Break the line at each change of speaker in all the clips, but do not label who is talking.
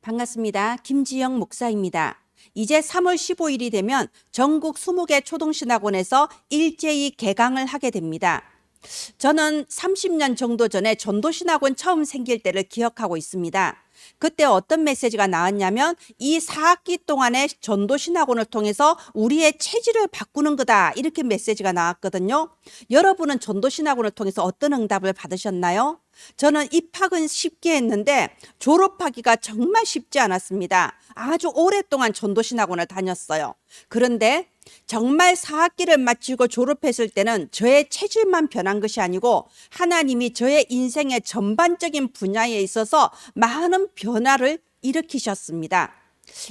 반갑습니다. 김지영 목사입니다. 이제 3월 15일이 되면 전국 20개 초등신학원에서 일제히 개강을 하게 됩니다. 저는 30년 정도 전에 전도신학원 처음 생길 때를 기억하고 있습니다. 그때 어떤 메시지가 나왔냐면 이 4학기 동안의 전도신학원을 통해서 우리의 체질을 바꾸는 거다, 이렇게 메시지가 나왔거든요. 여러분은 전도신학원을 통해서 어떤 응답을 받으셨나요? 저는 입학은 쉽게 했는데 졸업하기가 정말 쉽지 않았습니다. 아주 오랫동안 전도신학원을 다녔어요. 그런데 정말 4학기를 마치고 졸업했을 때는 저의 체질만 변한 것이 아니고 하나님이 저의 인생의 전반적인 분야에 있어서 많은 변화를 일으키셨습니다.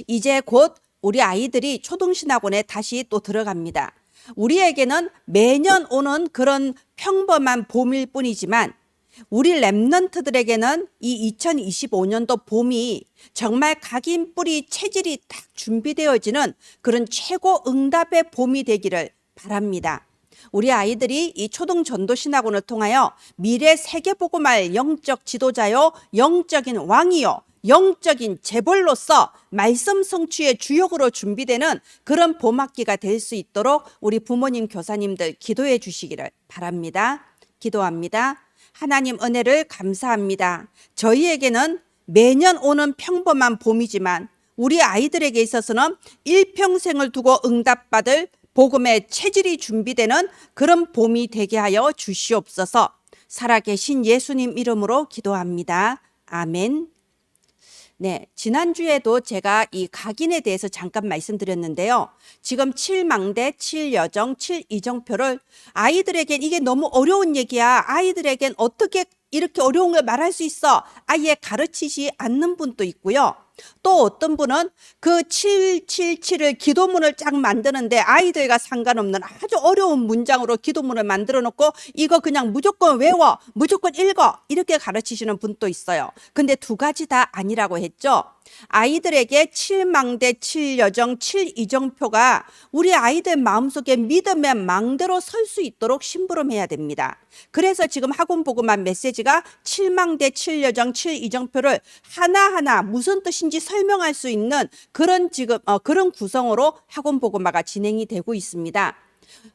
이제 곧 우리 아이들이 초등신학원에 다시 또 들어갑니다. 우리에게는 매년 오는 그런 평범한 봄일 뿐이지만 우리 랩런트들에게는 이 2025년도 봄이 정말 각인 뿌리 체질이 딱 준비되어지는 그런 최고 응답의 봄이 되기를 바랍니다. 우리 아이들이 이 초등 전도신학원을 통하여 미래 세계복음할 영적 지도자요, 영적인 왕이요, 영적인 재벌로서 말씀 성취의 주역으로 준비되는 그런 봄학기가 될 수 있도록 우리 부모님, 교사님들 기도해 주시기를 바랍니다. 기도합니다. 하나님 은혜를 감사합니다. 저희에게는 매년 오는 평범한 봄이지만 우리 아이들에게 있어서는 일평생을 두고 응답받을 복음의 체질이 준비되는 그런 봄이 되게 하여 주시옵소서. 살아계신 예수님 이름으로 기도합니다. 아멘. 네, 지난주에도 제가 이 각인에 대해서 잠깐 말씀드렸는데요. 지금 7망대, 7여정, 7이정표를 아이들에겐 이게 너무 어려운 얘기야, 아이들에겐 어떻게 이렇게 어려운 걸 말할 수 있어, 아예 가르치지 않는 분도 있고요. 또 어떤 분은 그 777을 기도문을 쫙 만드는데 아이들과 상관없는 아주 어려운 문장으로 기도문을 만들어 놓고 이거 그냥 무조건 외워, 무조건 읽어, 이렇게 가르치시는 분도 있어요. 근데 두 가지 다 아니라고 했죠. 아이들에게 7망대, 7여정, 7이정표가 우리 아이들 마음속에 믿음의 망대로 설 수 있도록 심부름해야 됩니다. 그래서 지금 학원보고만 메시지가 7망대, 7여정, 7이정표를 하나하나 무슨 뜻인지 설명할 수 있는 그런 그런 구성으로 학원보고마가 진행이 되고 있습니다.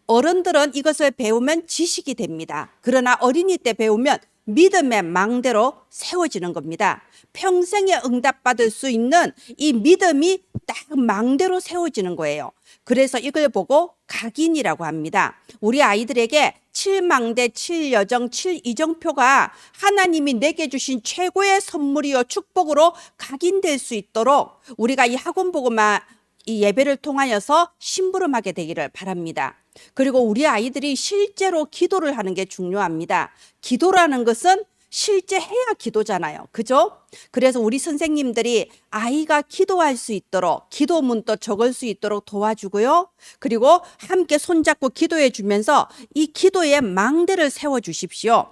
어른들은 이것을 배우면 지식이 됩니다. 그러나 어린이 때 배우면 믿음의 망대로 세워지는 겁니다. 평생에 응답받을 수 있는 이 믿음이 딱 망대로 세워지는 거예요. 그래서 이걸 보고 각인이라고 합니다. 우리 아이들에게 7망대, 7여정, 7이정표가 하나님이 내게 주신 최고의 선물이요 축복으로 각인될 수 있도록 우리가 이 학원보고만 이 예배를 통하여서 심부름하게 되기를 바랍니다. 그리고 우리 아이들이 실제로 기도를 하는 게 중요합니다. 기도라는 것은 실제 해야 기도잖아요. 그죠? 그래서 우리 선생님들이 아이가 기도할 수 있도록 기도문도 적을 수 있도록 도와주고요. 그리고 함께 손잡고 기도해 주면서 이 기도의 망대를 세워 주십시오.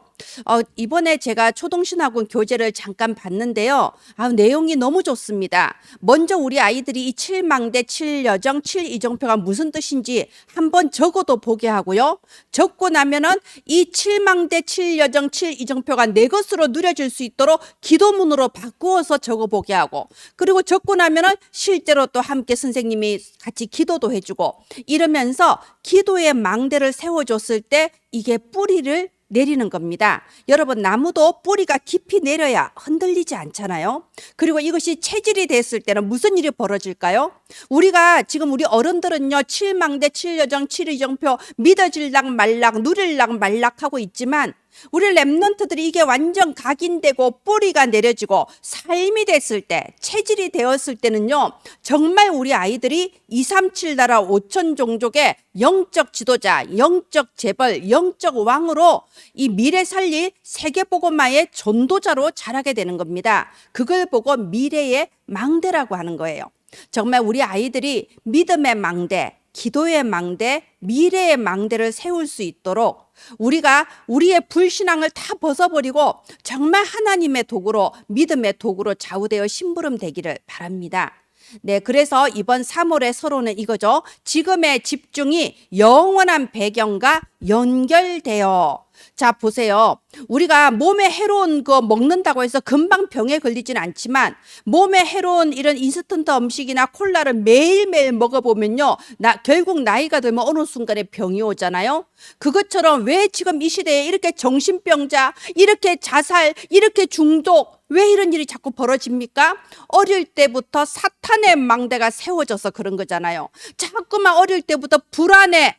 이번에 제가 초등신학원 교재를 잠깐 봤는데요. 내용이 너무 좋습니다. 먼저 우리 아이들이 이 7망대, 7여정, 7이정표가 무슨 뜻인지 한번 적어도 보게 하고요. 적고 나면은 이 7망대, 7여정, 7이정표가 내 것으로 누려질 수 있도록 기도문으로 바꾸어서 적어보게 하고, 그리고 적고 나면은 실제로 또 함께 선생님이 같이 기도도 해주고 이러면서 기도의 망대를 세워줬을 때 이게 뿌리를 내리는 겁니다. 여러분, 나무도 뿌리가 깊이 내려야 흔들리지 않잖아요. 그리고 이것이 체질이 됐을 때는 무슨 일이 벌어질까요? 우리가 지금 우리 어른들은요 7망대, 7여정, 7이정표 믿어질락 말락, 누릴락 말락 하고 있지만 우리 랩런트들이 이게 완전 각인되고 뿌리가 내려지고 삶이 됐을 때, 체질이 되었을 때는요 정말 우리 아이들이 237 나라 5천 종족의 영적 지도자, 영적 재벌, 영적 왕으로 이 미래 살릴 세계복음화의 전도자로 자라게 되는 겁니다. 그걸 보고 미래의 망대라고 하는 거예요. 정말 우리 아이들이 믿음의 망대, 기도의 망대, 미래의 망대를 세울 수 있도록 우리가 우리의 불신앙을 다 벗어버리고 정말 하나님의 도구로, 믿음의 도구로 좌우되어 심부름 되기를 바랍니다. 네, 그래서 이번 3월의 서론은 이거죠. 지금의 집중이 영원한 배경과 연결되어 자, 보세요. 우리가 몸에 해로운 거 먹는다고 해서 금방 병에 걸리지는 않지만 몸에 해로운 이런 인스턴트 음식이나 콜라를 매일매일 먹어보면요. 결국 나이가 들면 어느 순간에 병이 오잖아요. 그것처럼 왜 지금 이 시대에 이렇게 정신병자, 이렇게 자살, 이렇게 중독, 왜 이런 일이 자꾸 벌어집니까? 어릴 때부터 사탄의 망대가 세워져서 그런 거잖아요. 자꾸만 어릴 때부터 불안의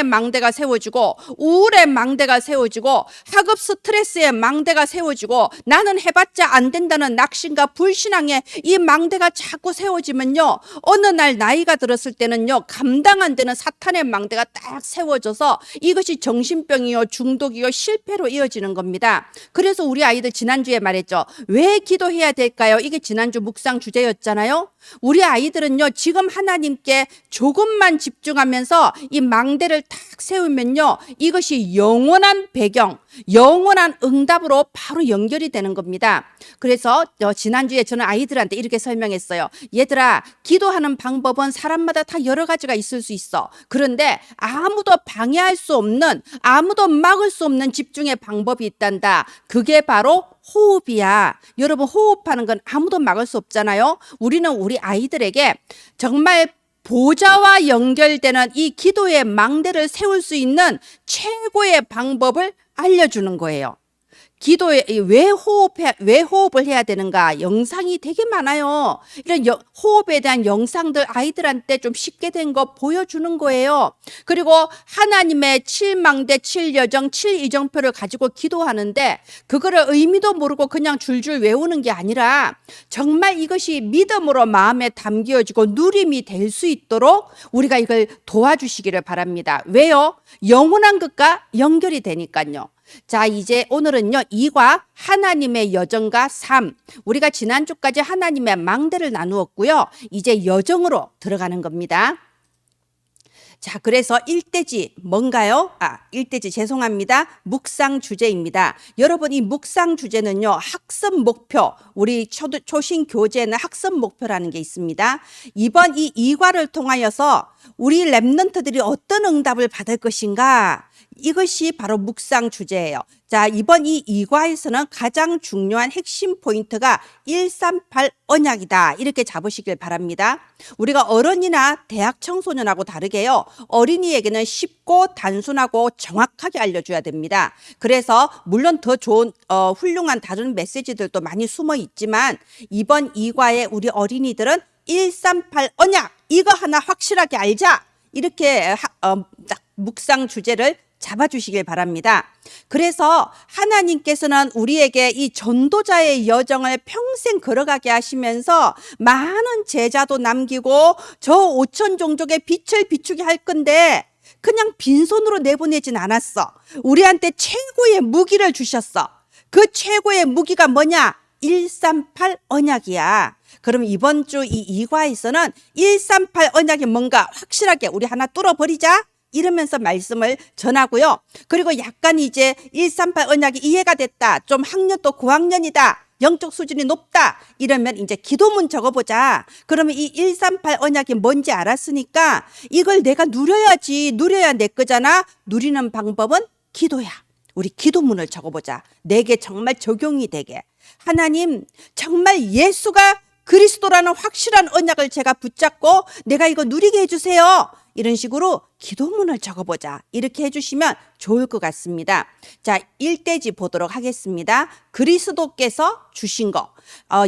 망대가 세워지고 우울의 망대가 세워지고 학업 스트레스의 망대가 세워지고 나는 해봤자 안 된다는 낙심과 불신앙의 이 망대가 자꾸 세워지면요, 어느 날 나이가 들었을 때는요, 감당 안 되는 사탄의 망대가 딱 세워져서 이것이 정신병이요, 중독이요, 실패로 이어지는 겁니다. 그래서 우리 아이들 지난주에 말했죠. 왜 기도해야 될까요? 이게 지난주 묵상 주제였잖아요. 우리 아이들은요, 지금 하나님께 조금만 집중하면서 이 망대를 탁 세우면요, 이것이 영원한 배경, 영원한 응답으로 바로 연결이 되는 겁니다. 그래서 지난주에 저는 아이들한테 이렇게 설명했어요. 얘들아, 기도하는 방법은 사람마다 다 여러 가지가 있을 수 있어. 그런데 아무도 방해할 수 없는, 아무도 막을 수 없는 집중의 방법이 있단다. 그게 바로 호흡이야. 여러분, 호흡하는 건 아무도 막을 수 없잖아요. 우리는 우리 아이들에게 정말 보좌와 연결되는 이 기도의 망대를 세울 수 있는 최고의 방법을 알려주는 거예요. 기도에 왜 호흡을 해야 되는가? 영상이 되게 많아요. 이런 호흡에 대한 영상들 아이들한테 좀 쉽게 된 거 보여주는 거예요. 그리고 하나님의 7망대, 7여정, 7이정표를 가지고 기도하는데 그거를 의미도 모르고 그냥 줄줄 외우는 게 아니라 정말 이것이 믿음으로 마음에 담겨지고 누림이 될 수 있도록 우리가 이걸 도와주시기를 바랍니다. 왜요? 영원한 것과 연결이 되니까요. 자, 이제 오늘은요, 2과 하나님의 여정과 삶. 우리가 지난주까지 하나님의 망대를 나누었고요. 이제 여정으로 들어가는 겁니다. 자, 그래서 일대지 뭔가요? 일대지 죄송합니다. 묵상 주제입니다. 여러분, 이 묵상 주제는요, 학습 목표, 우리 초신 교재에는 학습 목표라는 게 있습니다. 이번 이 2과를 통하여서 우리 랩런트들이 어떤 응답을 받을 것인가? 이것이 바로 묵상 주제예요. 자, 이번 이 2과에서는 가장 중요한 핵심 포인트가 138 언약이다. 이렇게 잡으시길 바랍니다. 우리가 어른이나 대학 청소년하고 다르게요, 어린이에게는 쉽고 단순하고 정확하게 알려줘야 됩니다. 그래서 물론 더 좋은 훌륭한 다른 메시지들도 많이 숨어 있지만 이번 2과에 우리 어린이들은 138 언약, 이거 하나 확실하게 알자. 이렇게 딱 묵상 주제를 잡아주시길 바랍니다. 그래서 하나님께서는 우리에게 이 전도자의 여정을 평생 걸어가게 하시면서 많은 제자도 남기고 저 5천 종족의 빛을 비추게 할 건데 그냥 빈손으로 내보내진 않았어. 우리한테 최고의 무기를 주셨어. 그 최고의 무기가 뭐냐? 138 언약이야. 그럼 이번 주 이 2과에서는 138 언약이 뭔가 확실하게 우리 하나 뚫어버리자. 이러면서 말씀을 전하고요. 그리고 약간 이제 138 언약이 이해가 됐다. 좀 학년도 고학년이다. 영적 수준이 높다. 이러면 이제 기도문 적어보자. 그러면 이 138 언약이 뭔지 알았으니까 이걸 내가 누려야지. 누려야 내 거잖아. 누리는 방법은 기도야. 우리 기도문을 적어보자. 내게 정말 적용이 되게. 하나님, 정말 예수가 그리스도라는 확실한 언약을 제가 붙잡고 내가 이거 누리게 해주세요. 이런 식으로 기도문을 적어보자. 이렇게 해주시면 좋을 것 같습니다. 자, 1대지 보도록 하겠습니다. 그리스도께서 주신 거.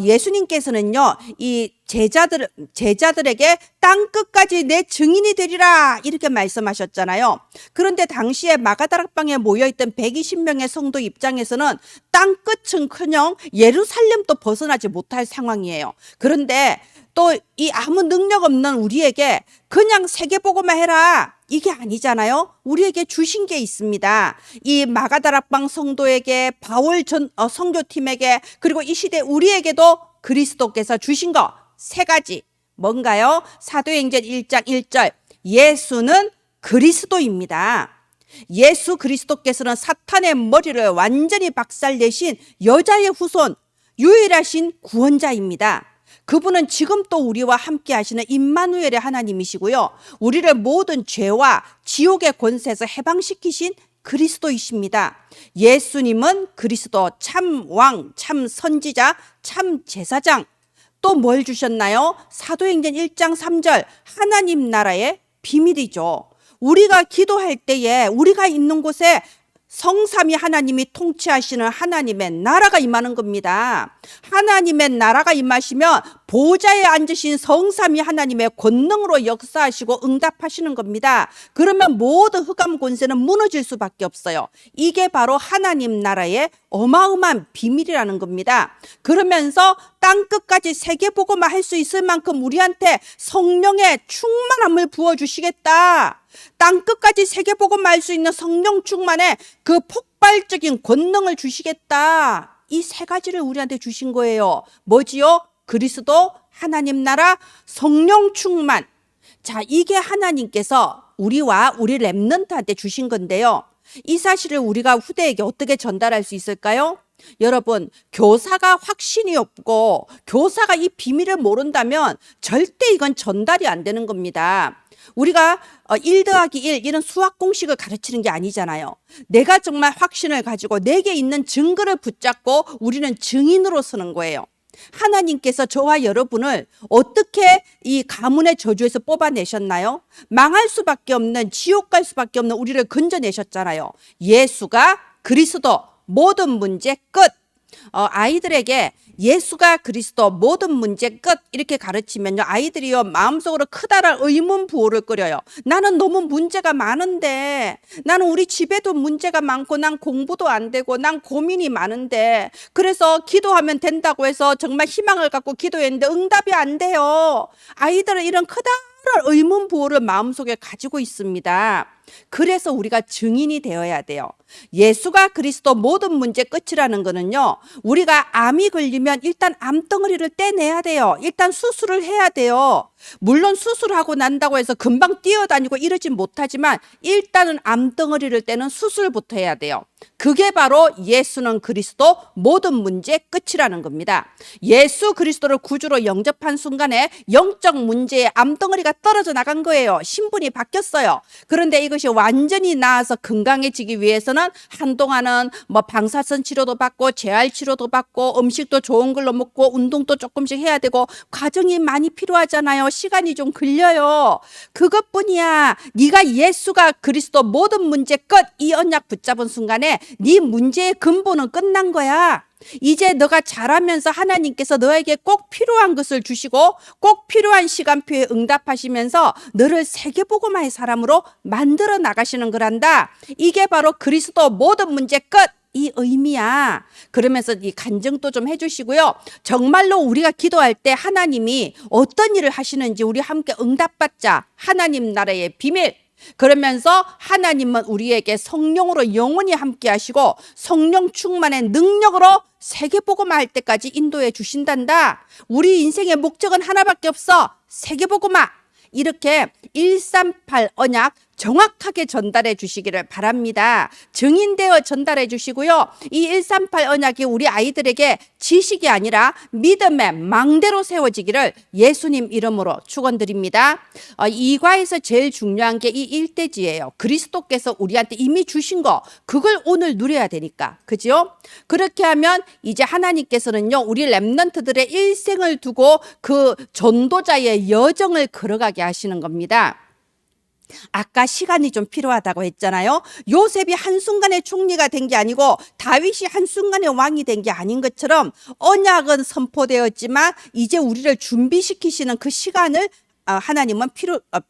예수님께서는요, 이 제자들에게 땅 끝까지 내 증인이 되리라. 이렇게 말씀하셨잖아요. 그런데 당시에 마가다락방에 모여있던 120명의 성도 입장에서는 땅 끝은커녕 예루살렘도 벗어나지 못할 상황이에요. 그런데 또 이 아무 능력 없는 우리에게 그냥 세계보고만 해라. 이게 아니잖아요. 우리에게 주신 게 있습니다. 이 마가다락방 성도에게, 바울 선교팀에게, 그리고 이 시대 우리에게도 그리스도께서 주신 거 3가지. 뭔가요? 사도행전 1장 1절. 예수는 그리스도입니다. 예수 그리스도께서는 사탄의 머리를 완전히 박살내신 여자의 후손, 유일하신 구원자입니다. 그분은 지금 또 우리와 함께 하시는 임마누엘의 하나님이시고요. 우리를 모든 죄와 지옥의 권세에서 해방시키신 그리스도이십니다. 예수님은 그리스도, 참 왕, 참 선지자, 참 제사장. 또 뭘 주셨나요? 사도행전 1장 3절 하나님 나라의 비밀이죠. 우리가 기도할 때에 우리가 있는 곳에 성삼위 하나님이 통치하시는 하나님의 나라가 임하는 겁니다. 하나님의 나라가 임하시면 보좌에 앉으신 성삼위 하나님의 권능으로 역사하시고 응답하시는 겁니다. 그러면 모든 흑암 권세는 무너질 수밖에 없어요. 이게 바로 하나님 나라의 어마어마한 비밀이라는 겁니다. 그러면서 땅끝까지 세계복음화 할 수 있을 만큼 우리한테 성령의 충만함을 부어주시겠다. 땅끝까지 세계복음화 할 수 있는 성령 충만의 그 폭발적인 권능을 주시겠다. 이 세 가지를 우리한테 주신 거예요. 뭐지요? 그리스도, 하나님 나라, 성령 충만. 자, 이게 하나님께서 우리와 우리 렘넌트한테 주신 건데요. 이 사실을 우리가 후대에게 어떻게 전달할 수 있을까요? 여러분, 교사가 확신이 없고 교사가 이 비밀을 모른다면 절대 이건 전달이 안 되는 겁니다. 우리가 1 더하기 1 이런 수학 공식을 가르치는 게 아니잖아요. 내가 정말 확신을 가지고 내게 있는 증거를 붙잡고 우리는 증인으로 서는 거예요. 하나님께서 저와 여러분을 어떻게 이 가문의 저주에서 뽑아내셨나요? 망할 수밖에 없는, 지옥 갈 수밖에 없는 우리를 건져내셨잖아요. 예수가 그리스도, 모든 문제 끝. 아이들에게 예수가 그리스도, 모든 문제 끝 이렇게 가르치면요, 아이들이요 마음속으로 크다란 의문 부호를 끓여요. 나는 너무 문제가 많은데, 나는 우리 집에도 문제가 많고, 난 공부도 안 되고, 난 고민이 많은데, 그래서 기도하면 된다고 해서 정말 희망을 갖고 기도했는데 응답이 안 돼요. 아이들은 이런 크다란 의문 부호를 마음속에 가지고 있습니다. 그래서 우리가 증인이 되어야 돼요. 예수가 그리스도, 모든 문제 끝이라는 거는요, 우리가 암이 걸리면 일단 암덩어리를 떼내야 돼요. 일단 수술을 해야 돼요. 물론 수술하고 난다고 해서 금방 뛰어다니고 이러진 못하지만 일단은 암덩어리를 떼는 수술부터 해야 돼요. 그게 바로 예수는 그리스도, 모든 문제 끝이라는 겁니다. 예수 그리스도를 구주로 영접한 순간에 영적 문제의 암덩어리가 떨어져 나간 거예요. 신분이 바뀌었어요. 그런데 이것이 완전히 나아서 건강해지기 위해서는 한동안은 뭐 방사선 치료도 받고 재활 치료도 받고 음식도 좋은 걸로 먹고 운동도 조금씩 해야 되고 과정이 많이 필요하잖아요. 시간이 좀 걸려요. 그것뿐이야. 네가 예수가 그리스도, 모든 문제 끝, 이 언약 붙잡은 순간에 네 문제의 근본은 끝난 거야. 이제 너가 자라면서 하나님께서 너에게 꼭 필요한 것을 주시고 꼭 필요한 시간표에 응답하시면서 너를 세계복음화의 사람으로 만들어 나가시는 거란다. 이게 바로 그리스도, 모든 문제 끝, 이 의미야. 그러면서 이 간증도 좀 해주시고요. 정말로 우리가 기도할 때 하나님이 어떤 일을 하시는지 우리 함께 응답받자. 하나님 나라의 비밀. 그러면서 하나님은 우리에게 성령으로 영원히 함께 하시고 성령 충만의 능력으로 세계복음화 할 때까지 인도해 주신단다. 우리 인생의 목적은 하나밖에 없어. 세계복음화. 이렇게 138 언약 정확하게 전달해 주시기를 바랍니다. 증인되어 전달해 주시고요. 이 138 언약이 우리 아이들에게 지식이 아니라 믿음의 망대로 세워지기를 예수님 이름으로 축원드립니다. 이과에서 제일 중요한 게 이 일대지예요. 그리스도께서 우리한테 이미 주신 거, 그걸 오늘 누려야 되니까. 그죠? 그렇게 하면 이제 하나님께서는요, 우리 렘넌트들의 일생을 두고 그 전도자의 여정을 걸어가게 하시는 겁니다. 아까 시간이 좀 필요하다고 했잖아요. 요셉이 한순간에 총리가 된 게 아니고 다윗이 한순간에 왕이 된 게 아닌 것처럼 언약은 선포되었지만 이제 우리를 준비시키시는 그 시간을 하나님은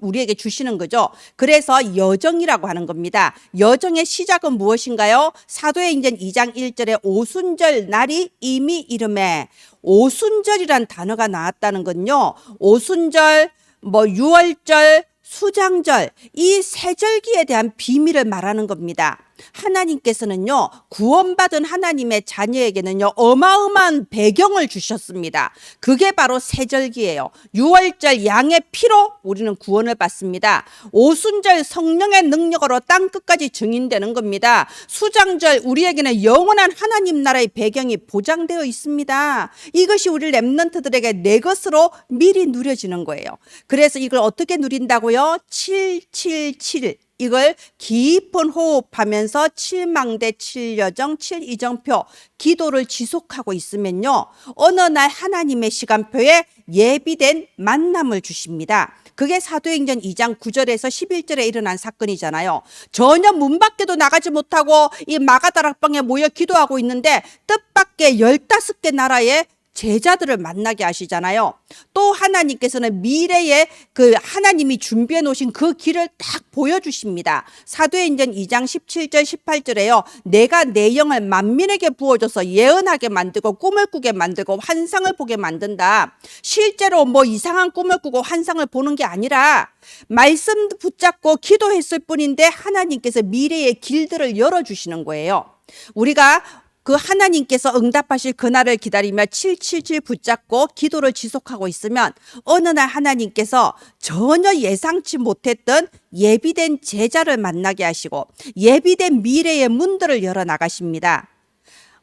우리에게 주시는 거죠. 그래서 여정이라고 하는 겁니다. 여정의 시작은 무엇인가요? 사도행전 2장 1절에 오순절 날이 이미 이름에, 오순절이란 단어가 나왔다는 건요, 오순절, 유월절, 수장절, 이 세절기에 대한 비밀을 말하는 겁니다. 하나님께서는요, 구원받은 하나님의 자녀에게는요, 어마어마한 배경을 주셨습니다. 그게 바로 세절기예요. 유월절 양의 피로 우리는 구원을 받습니다. 오순절 성령의 능력으로 땅끝까지 증인되는 겁니다. 수장절 우리에게는 영원한 하나님 나라의 배경이 보장되어 있습니다. 이것이 우리 렘넌트들에게 내 것으로 미리 누려지는 거예요. 그래서 이걸 어떻게 누린다고요? 777 이걸 깊은 호흡하면서 칠망대, 칠여정, 칠이정표 기도를 지속하고 있으면요, 어느 날 하나님의 시간표에 예비된 만남을 주십니다. 그게 사도행전 2장 9절에서 11절에 일어난 사건이잖아요. 전혀 문 밖에도 나가지 못하고 이 마가다락방에 모여 기도하고 있는데 뜻밖의 15개 나라의 제자들을 만나게 하시잖아요. 또 하나님께서는 미래에 그 하나님이 준비해 놓으신 그 길을 딱 보여주십니다. 사도행전 2장 17절 18절에요. 내가 내 영을 만민에게 부어줘서 예언하게 만들고 꿈을 꾸게 만들고 환상을 보게 만든다. 실제로 뭐 이상한 꿈을 꾸고 환상을 보는 게 아니라 말씀 붙잡고 기도했을 뿐인데 하나님께서 미래의 길들을 열어주시는 거예요. 우리가 그 하나님께서 응답하실 그날을 기다리며 777 붙잡고 기도를 지속하고 있으면 어느 날 하나님께서 전혀 예상치 못했던 예비된 제자를 만나게 하시고 예비된 미래의 문들을 열어 나가십니다.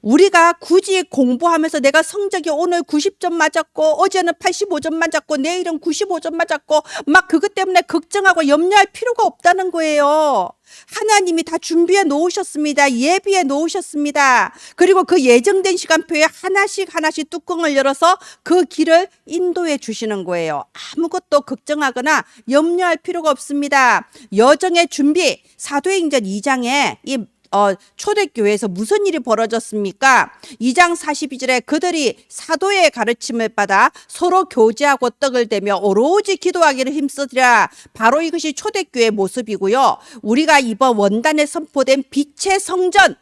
우리가 굳이 공부하면서 내가 성적이 오늘 90점 맞았고 어제는 85점 맞았고 내일은 95점 맞았고 막 그것 때문에 걱정하고 염려할 필요가 없다는 거예요. 하나님이 다 준비해 놓으셨습니다. 예비해 놓으셨습니다. 그리고 그 예정된 시간표에 하나씩 뚜껑을 열어서 그 길을 인도해 주시는 거예요. 아무것도 걱정하거나 염려할 필요가 없습니다. 여정의 준비, 사도행전 2장에 초대교회에서 무슨 일이 벌어졌습니까? 2장 42절에 그들이 사도의 가르침을 받아 서로 교제하고 떡을 대며 오로지 기도하기를 힘쓰리라. 바로 이것이 초대교회의 모습이고요. 우리가 이번 원단에 선포된 빛의 성전,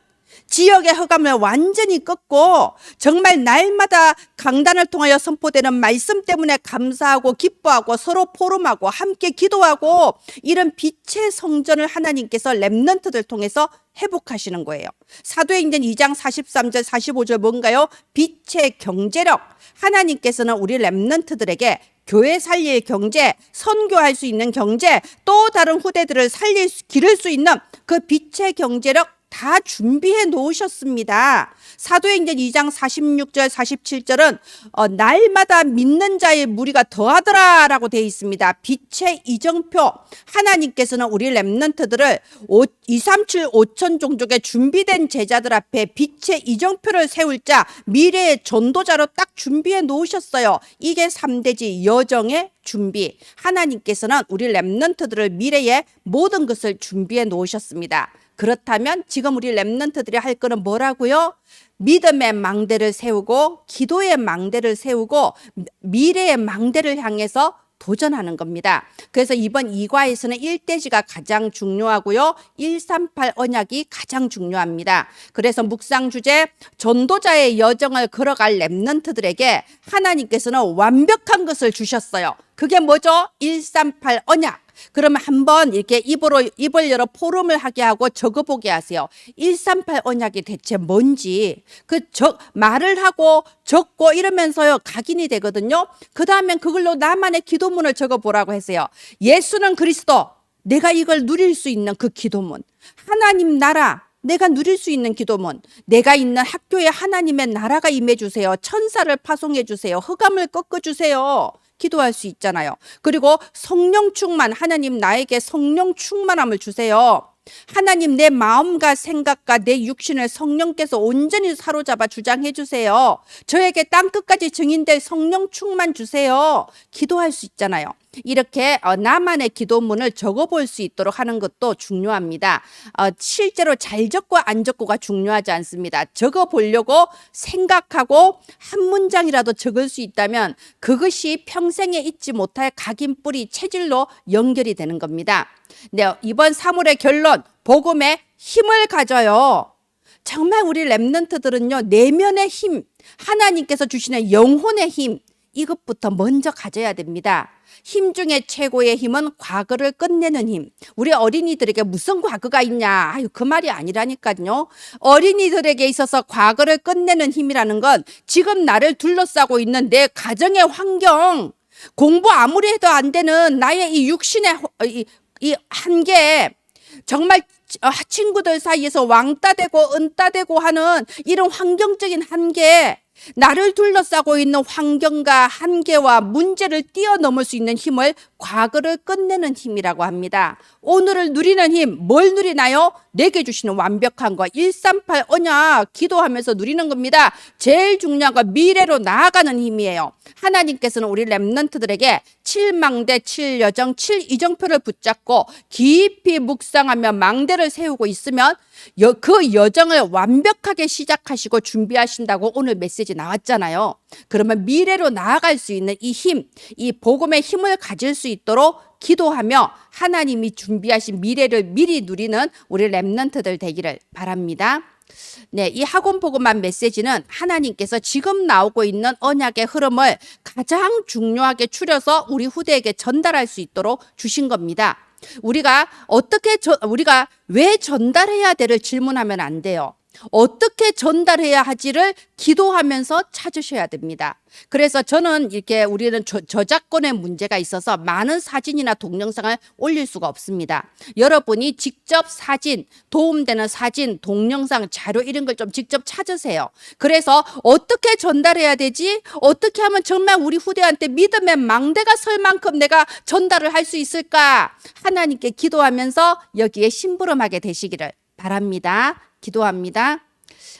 지역의 흑암을 완전히 꺾고 정말 날마다 강단을 통하여 선포되는 말씀 때문에 감사하고 기뻐하고 서로 포럼하고 함께 기도하고 이런 빛의 성전을 하나님께서 렘넌트들 통해서 회복하시는 거예요. 사도행전 2장 43절 45절 뭔가요? 빛의 경제력. 하나님께서는 우리 렘넌트들에게 교회 살릴 경제, 선교할 수 있는 경제, 또 다른 후대들을 기를 수 있는 그 빛의 경제력 다 준비해 놓으셨습니다. 사도행전 2장 46절 47절은 날마다 믿는 자의 무리가 더하더라 라고 되어 있습니다. 빛의 이정표. 하나님께서는 우리 렘넌트들을 237 5천 종족의 준비된 제자들 앞에 빛의 이정표를 세울 자, 미래의 전도자로 딱 준비해 놓으셨어요. 이게 3대지 여정의 준비. 하나님께서는 우리 렘넌트들을 미래의 모든 것을 준비해 놓으셨습니다. 그렇다면 지금 우리 렘넌트들이 할 거는 뭐라고요? 믿음의 망대를 세우고 기도의 망대를 세우고 미래의 망대를 향해서 도전하는 겁니다. 그래서 이번 2과에서는 1대지가 가장 중요하고요. 138 언약이 가장 중요합니다. 그래서 묵상 주제 전도자의 여정을 걸어갈 렘넌트들에게 하나님께서는 완벽한 것을 주셨어요. 그게 뭐죠? 138 언약. 그러면 한번 이렇게 입을 열어 포럼을 하게 하고 적어보게 하세요. 138 언약이 대체 뭔지 말을 하고 적고 이러면서요 각인이 되거든요. 그 다음엔 그걸로 나만의 기도문을 적어보라고 했어요. 예수는 그리스도, 내가 이걸 누릴 수 있는 그 기도문. 하나님 나라, 내가 누릴 수 있는 기도문. 내가 있는 학교에 하나님의 나라가 임해주세요. 천사를 파송해주세요. 흑암을 꺾어주세요. 기도할 수 있잖아요. 그리고 성령 충만, 하나님 나에게 성령 충만함을 주세요. 하나님 내 마음과 생각과 내 육신을 성령께서 온전히 사로잡아 주장해 주세요. 저에게 땅끝까지 증인될 성령 충만 주세요. 기도할 수 있잖아요. 이렇게 나만의 기도문을 적어볼 수 있도록 하는 것도 중요합니다. 실제로 잘 적고 안 적고가 중요하지 않습니다. 적어보려고 생각하고 한 문장이라도 적을 수 있다면 그것이 평생에 잊지 못할 각인뿌리 체질로 연결이 되는 겁니다. 네, 이번 3월의 결론, 복음의 힘을 가져요. 정말 우리 렘넌트들은요, 내면의 힘, 하나님께서 주시는 영혼의 힘, 이것부터 먼저 가져야 됩니다. 힘 중에 최고의 힘은 과거를 끝내는 힘. 우리 어린이들에게 무슨 과거가 있냐? 그 말이 아니라니까요. 어린이들에게 있어서 과거를 끝내는 힘이라는 건 지금 나를 둘러싸고 있는 내 가정의 환경, 공부 아무리 해도 안 되는 나의 이 육신의 이 한계, 정말 친구들 사이에서 왕따되고 은따되고 하는 이런 환경적인 한계, 나를 둘러싸고 있는 환경과 한계와 문제를 뛰어넘을 수 있는 힘을 과거를 끝내는 힘이라고 합니다. 오늘을 누리는 힘, 뭘 누리나요? 내게 주시는 완벽한 거 138 언약 기도하면서 누리는 겁니다. 제일 중요한 건 미래로 나아가는 힘이에요. 하나님께서는 우리 렘넌트들에게 7망대, 7여정, 7이정표를 붙잡고 깊이 묵상하며 망대를 세우고 있으면 그 여정을 완벽하게 시작하시고 준비하신다고 오늘 메시지 나왔잖아요. 그러면 미래로 나아갈 수 있는 이 힘, 이 복음의 힘을 가질 수 있도록 기도하며 하나님이 준비하신 미래를 미리 누리는 우리 렘넌트들 되기를 바랍니다. 네, 이 학원 복음만 메시지는 하나님께서 지금 나오고 있는 언약의 흐름을 가장 중요하게 추려서 우리 후대에게 전달할 수 있도록 주신 겁니다. 우리가 왜 전달해야 될을 질문하면 안 돼요. 어떻게 전달해야 하지를 기도하면서 찾으셔야 됩니다. 그래서 저는 우리는 저작권의 문제가 있어서 많은 사진이나 동영상을 올릴 수가 없습니다. 여러분이 직접 사진, 도움되는 사진, 동영상, 자료 이런 걸 좀 직접 찾으세요. 그래서 어떻게 전달해야 되지? 어떻게 하면 정말 우리 후대한테 믿음의 망대가 설 만큼 내가 전달을 할 수 있을까? 하나님께 기도하면서 여기에 심부름하게 되시기를 바랍니다. 기도합니다.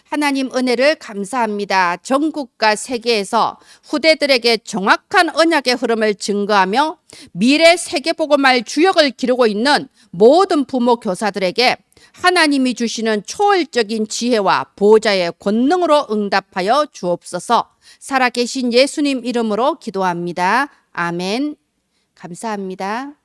하나님 은혜를 감사합니다. 전국과 세계에서 후대들에게 정확한 언약의 흐름을 증거하며 미래 세계복음화의 주역을 기르고 있는 모든 부모 교사들에게 하나님이 주시는 초월적인 지혜와 보호자의 권능으로 응답하여 주옵소서. 살아계신 예수님 이름으로 기도합니다. 아멘. 감사합니다.